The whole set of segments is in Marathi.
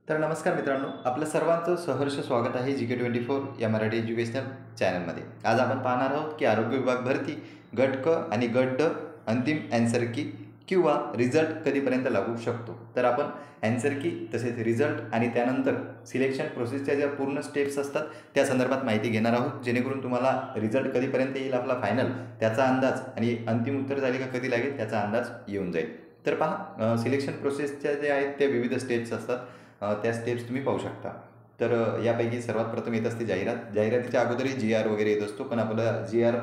तर नमस्कार मित्रांनो, आपलं सर्वांचं सहर्ष स्वागत आहे GK24 या मराठी एज्युकेशनल चॅनलमध्ये. आज आपण पाहणार आहोत की आरोग्य विभाग भरती गट क आणि गट ड अंतिम ॲन्सर की किंवा रिझल्ट कधीपर्यंत लागू शकतो. तर आपण ॲन्सर की तसेच रिझल्ट आणि त्यानंतर सिलेक्शन प्रोसेसच्या ज्या पूर्ण स्टेप्स असतात त्या संदर्भात माहिती घेणार आहोत, जेणेकरून तुम्हाला रिझल्ट कधीपर्यंत येईल आपला फायनल त्याचा अंदाज आणि अंतिम उत्तर तालिका कधी लागेल त्याचा अंदाज येऊन जाईल. तर पहा, सिलेक्शन प्रोसेसच्या जे आहेत त्या विविध स्टेप्स असतात. त्या स्टेप्स तुम्ही पाहू शकता. तर यापैकी सर्वात प्रथम येत असते जाहिरात. जाहिरातीच्या अगोदरही GR वगैरे येत असतो, पण आपला GR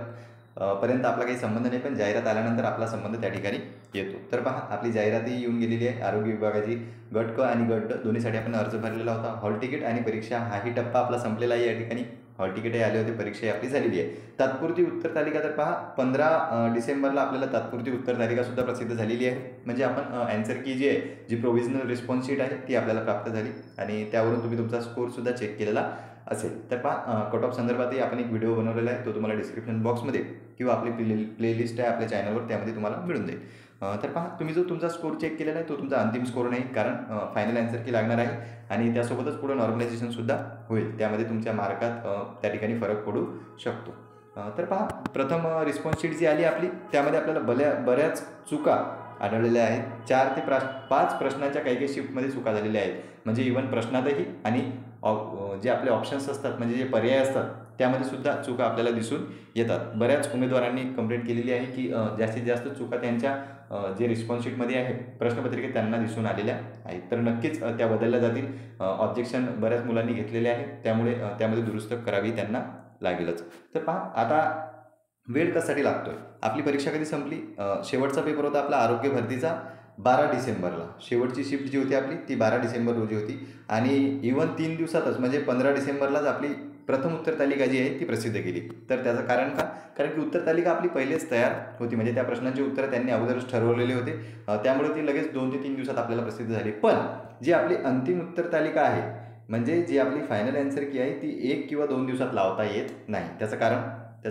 पर्यंत आपला काही संबंध नाही, पण जाहिरात आल्यानंतर आपला संबंध त्या ठिकाणी येतो. तर पहा, आपली जाहिरातही येऊन गेलेली आहे. आरोग्य विभागाची गट क आणि गट ड दोन्हीसाठी आपण अर्ज भरलेला होता. हॉल तिकीट आणि परीक्षा हाही टप्पा आपला संपलेला आहे. या ठिकाणी हॉल तिकीटही आले होते, परीक्षाही आपली झालेली आहे. तात्पुरती उत्तर तालिका तर पहा, 15 डिसेंबरला आपल्याला तात्पुरती उत्तर तालिकासुद्धा प्रसिद्ध झालेली आहे. म्हणजे आपण ॲन्सर की जी आहे, जी प्रोव्हिजनल रिस्पॉन्स शीट आहे ती आपल्याला प्राप्त झाली आणि त्यावरून तुम्ही तुमचा स्कोरसुद्धा चेक केलेला असेल. तर पहा, कट ऑफ संदर्भातही आपण एक व्हिडिओ बनवलेला आहे, तो तुम्हाला डिस्क्रिप्शन बॉक्समध्ये किंवा आपली प्लेलिस्ट आहे आपल्या चॅनलवर, त्यामध्ये तुम्हाला मिळून जाईल. तर पहा, तुम्ही जो तुमचा स्कोर चेक केलेला आहे तो तुमचा अंतिम स्कोर नाही, कारण फायनल ॲन्सर की लागणार आहे आणि त्यासोबतच पुढे नॉर्मलायझेशनसुद्धा होईल. त्यामध्ये तुमच्या मार्कात त्या ठिकाणी फरक पडू शकतो. तर पहा, प्रथम रिस्पॉन्स शीट जी आली आपली, त्यामध्ये आपल्याला बऱ्याच चुका आढळलेल्या आहेत. 4 ते 5 प्रश्नांच्या काही शिफ्टमध्ये चुका झालेल्या आहेत. म्हणजे इव्हन प्रश्नातही आणि जे आपले ऑप्शन्स असतात, म्हणजे जे पर्याय असतात त्यामध्ये सुद्धा चुका आपल्याला दिसून येतात. बऱ्याच उमेदवारांनी कंप्लेंट केलेली आहे की जास्तीत जास्त चुका त्यांच्या जे रिस्पॉन्स शीटमध्ये आहे प्रश्नपत्रिकेत त्यांना दिसून आलेल्या आहेत. तर नक्कीच त्या बदलल्या जातील. ऑब्जेक्शन बऱ्याच मुलांनी घेतलेले आहे, त्यामुळे त्यामध्ये दुरुस्त करावी त्यांना लागेलच. तर पहा, आता वेळ कशासाठी लागतोय. आपली परीक्षा कधी संपली? शेवटचा पेपर होता आपला आरोग्य भरतीचा 12 डिसेंबरला. शेवटची शिफ्ट जी होती आपली ती 12 डिसेंबर रोजी होती आणि इव्हन 3 दिवसातच म्हणजे 15 डिसेंबरलाच आपली प्रथम उत्तर तालिका जी आहे ती प्रसिद्ध केली. तर त्याचं कारण का? कारण की उत्तर तालिका आपली पहिलेच तयार होती, म्हणजे त्या प्रश्नांची उत्तरं त्यांनी अगोदरच ठरवलेले होते. त्यामुळे ती लगेच 2 ते 3 दिवसात आपल्याला प्रसिद्ध झाली. पण जी आपली अंतिम उत्तर तालिका आहे, म्हणजे जी आपली फायनल ॲन्सर की आहे, ती 1 किंवा 2 दिवसात लावता येत नाही. त्याचं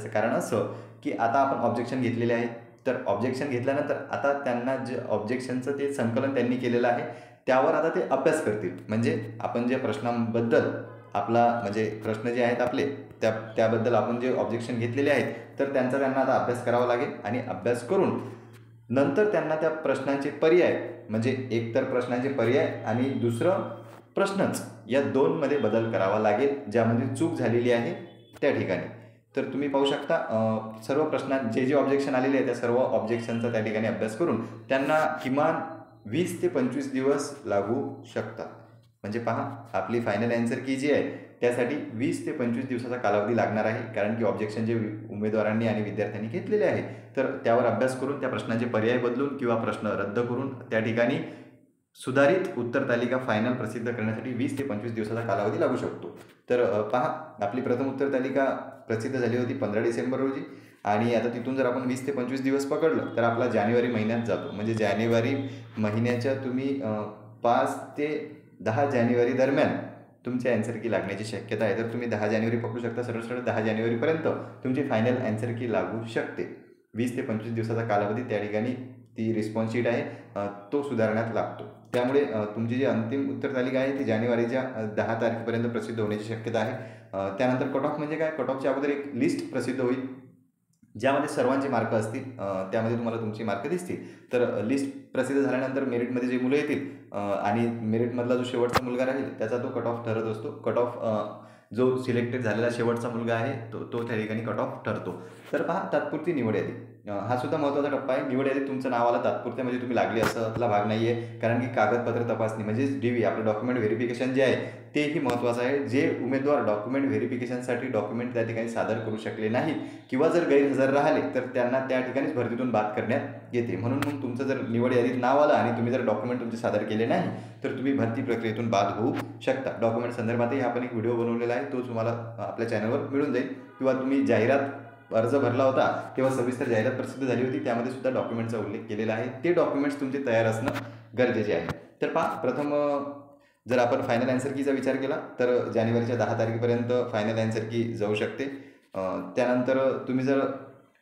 कारण असं की आता आपण ऑब्जेक्शन घेतलेले आहे. तर ऑब्जेक्शन घेतल्यानंतर आता त्यांना जे ऑब्जेक्शनचं ते संकलन त्यांनी केलेलं आहे त्यावर आता ते अभ्यास करतील. म्हणजे आपण जे प्रश्नांबद्दल आपला म्हणजे प्रश्न जे आहेत आपले त्याबद्दल आपण जे ऑब्जेक्शन घेतलेले आहेत, तर त्यांना आता अभ्यास करावा लागेल आणि अभ्यास करून नंतर त्यांना त्या प्रश्नांचे पर्याय, म्हणजे एक तर प्रश्नांचे पर्याय आणि दुसरं प्रश्नच, या 2मध्ये बदल करावा लागेल. ज्यामध्ये चूक झालेली आहे त्या ठिकाणी. तर तुम्ही पाहू शकता, सर्व प्रश्नात जे ऑब्जेक्शन आलेले आहे त्या सर्व ऑब्जेक्शनचा त्या ठिकाणी अभ्यास करून त्यांना किमान 20 ते 25 दिवस लागू शकतात. म्हणजे पहा, आपली फायनल ॲन्सर की जी आहे त्यासाठी 20 ते 25 दिवसाचा कालावधी लागणार आहे. कारण की ऑब्जेक्शन जे उमेदवारांनी आणि विद्यार्थ्यांनी घेतलेले आहे, तर त्यावर अभ्यास करून त्या प्रश्नांचे पर्याय बदलून किंवा प्रश्न रद्द करून त्या ठिकाणी सुधारित उत्तर तालिका फायनल प्रसिद्ध करण्यासाठी 20 ते 25 दिवसाचा कालावधी लागू शकतो. तर पहा, आपली प्रथम उत्तर तालिका प्रसिद्ध झाली होती 15 डिसेंबर रोजी आणि आता तिथून जर आपण 20 ते 25 दिवस पकडलं तर आपला जानेवारी महिन्यात जातो. म्हणजे जानेवारी महिन्याच्या तुम्ही 5 ते 10 जानेवारी दरम्यान तुमची ॲन्सर की लागण्याची शक्यता आहे. तर तुम्ही 10 जानेवारी पकडू शकता. सरळ 10 जानेवारीपर्यंत तुमची फायनल ॲन्सर की लागू शकते. 20 ते 25 दिवसाचा कालावधी त्या ठिकाणी ती रिस्पॉन्स शीट आहे तो सुधारण्यात लागतो. त्यामुळे तुमची जी अंतिम उत्तर तालिका आहे ती जानेवारीच्या 10 तारखेपर्यंत प्रसिद्ध होण्याची शक्यता आहे. त्यानंतर कट ऑफ म्हणजे काय? कट ऑफच्या अगोदर एक लिस्ट प्रसिद्ध होईल, ज्यामध्ये सर्वांचे मार्क असतील. त्यामध्ये तुम्हाला तुमचे मार्क दिसतील. तर लिस्ट प्रसिद्ध झाल्यानंतर मेरिटमध्ये जे मुलं येतील आणि मेरिटमधला जो शेवटचा मुलगा राहील त्याचा तो कट ऑफ ठरत असतो. कट ऑफ जो सिलेक्टेड झालेला शेवटचा मुलगा आहे तो त्या ठिकाणी कट ऑफ ठरतो. तर पहा, तात्पुरती निवड यादी हा सुद्धा महत्त्वाचा टप्पा आहे. निवड यादीत तुमचं नाव आलं तात्पुरते म्हणजे तुम्ही लागले असला भाग नाही आहे. कारण की कागदपत्र तपासणी म्हणजे DV आपलं डॉक्युमेंट व्हेरिफिकेशन जे आहे तेही महत्त्वाचं आहे. जे उमेदवार डॉक्युमेंट व्हेरिफिकेशनसाठी डॉक्युमेंट त्या ठिकाणी सादर करू शकले नाही किंवा जर गैरहजर राहिले तर त्यांना त्या ठिकाणीच भरतीतून बाद करण्यात येते. म्हणून मग तुमचं जर निवड यादीत नाव आलं आणि तुम्ही जर डॉक्युमेंट तुमचे सादर केले नाही तर तुम्ही भरती प्रक्रियेतून बाद होऊ शकता. डॉक्युमेंट संदर्भातही आपण एक व्हिडिओ बनवलेला आहे, तो तुम्हाला आपल्या चॅनलवर मिळून जाईल. किंवा तुम्ही जाहिरात अर्ज भरला होता तेव्हा सविस्तर जाहिरात प्रसिद्ध झाली होती, त्यामध्ये सुद्धा डॉक्युमेंटचा उल्लेख केलेला आहे. ते डॉक्युमेंट्स तुमचे तयार असणं गरजेचे आहे. तर पहा, प्रथम जर आपण फायनल ॲन्सर कीचा विचार केला तर जानेवारीच्या 10 तारखेपर्यंत फायनल ॲन्सर की जाऊ शकते. त्यानंतर तुम्ही जर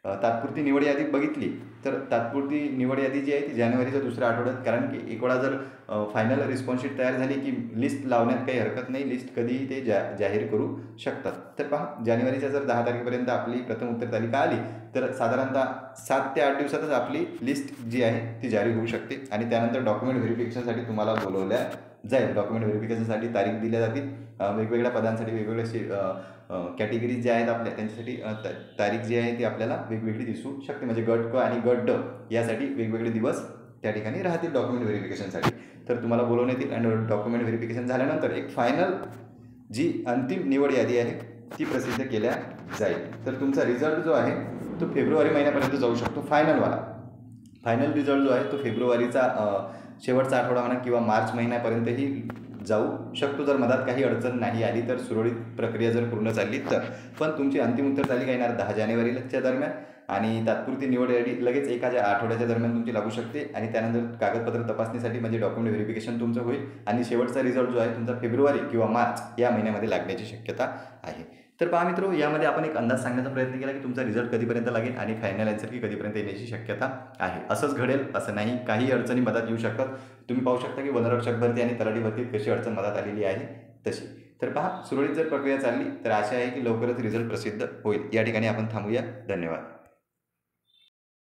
तात्पुरती निवड यादी बघितली तर तात्पुरती निवड यादी जी आहे ती जानेवारीच्या दुसऱ्या आठवड्यात, कारण की एक वेळा जर फायनल रिस्पॉन्स शीट तयार झाली की लिस्ट लावण्यात काही हरकत नाही, लिस्ट कधीही ते जाहीर करू शकतात. तर पहा, जानेवारीच्या जर 10 तारखेपर्यंत आपली प्रथम उत्तर तालिका आली तर साधारणतः 7 ते 8 दिवसातच आपली लिस्ट जी आहे ती जारी होऊ शकते आणि त्यानंतर डॉक्युमेंट व्हेरिफिकेशनसाठी तुम्हाला बोलवल्या जाईल. डॉक्युमेंट व्हेरिफिकेशनसाठी तारीख दिल्या जातील. वेगवेगळ्या पदांसाठी वेगवेगळ्या कॅटेगरीज ज्या आहेत आपल्या त्यांच्यासाठी तारीख जी आहे ती आपल्याला वेगवेगळी दिसू शकते. म्हणजे गट क आणि गट ड यासाठी वेगवेगळे दिवस त्या ठिकाणी राहतील डॉक्युमेंट व्हेरिफिकेशनसाठी. तर तुम्हाला बोलवण्यात येईल आणि डॉक्युमेंट व्हेरिफिकेशन झाल्यानंतर एक फायनल जी अंतिम निवड यादी आहे ती प्रसिद्ध केल्या जाईल. तर तुमचा रिझल्ट जो आहे तो फेब्रुवारी महिन्यापर्यंत जाऊ शकतो. फायनल रिझल्ट जो आहे तो फेब्रुवारीचा शेवटचा आठवडा म्हणा किंवा मार्च महिन्यापर्यंतही जाऊ शकतो, जर मधात काही अडचण नाही आली तर, सुरळीत प्रक्रिया जर पूर्ण चालली तर. पण तुमची अंतिम उत्तर तालिका येणार 10 जानेवारीच्या दरम्यान आणि तात्पुरती निवड यादी लगेच एका आठवड्याच्या दरम्यान तुमची लागू शकते आणि त्यानंतर कागदपत्र तपासणीसाठी म्हणजे डॉक्युमेंट व्हेरिफिकेशन तुमचं होईल आणि शेवटचा रिझल्ट जो आहे तुमचा फेब्रुवारी किंवा मार्च या महिन्यामध्ये लागण्याची शक्यता आहे. तर पहा मित्रो, यामध्ये आपण एक अंदाज सांगण्याचा प्रयत्न केला की तुमचा रिझल्ट कधीपर्यंत लागेल आणि फायनल आन्सर की कधीपर्यंत येण्याची शक्यता आहे. असंच घडेल असं नाही, काही अडचणी मधात येऊ शकतात. तुम्ही पाहू शकता की वनरक्षक भरती आणि तलाठी भरतीत कशी अडचण मधात आलेली आहे तशी. तर पहा, सुरळीत जर प्रक्रिया चालली तर आशा आहे की लवकरच रिझल्ट प्रसिद्ध होईल. या ठिकाणी आपण थांबूया. धन्यवाद.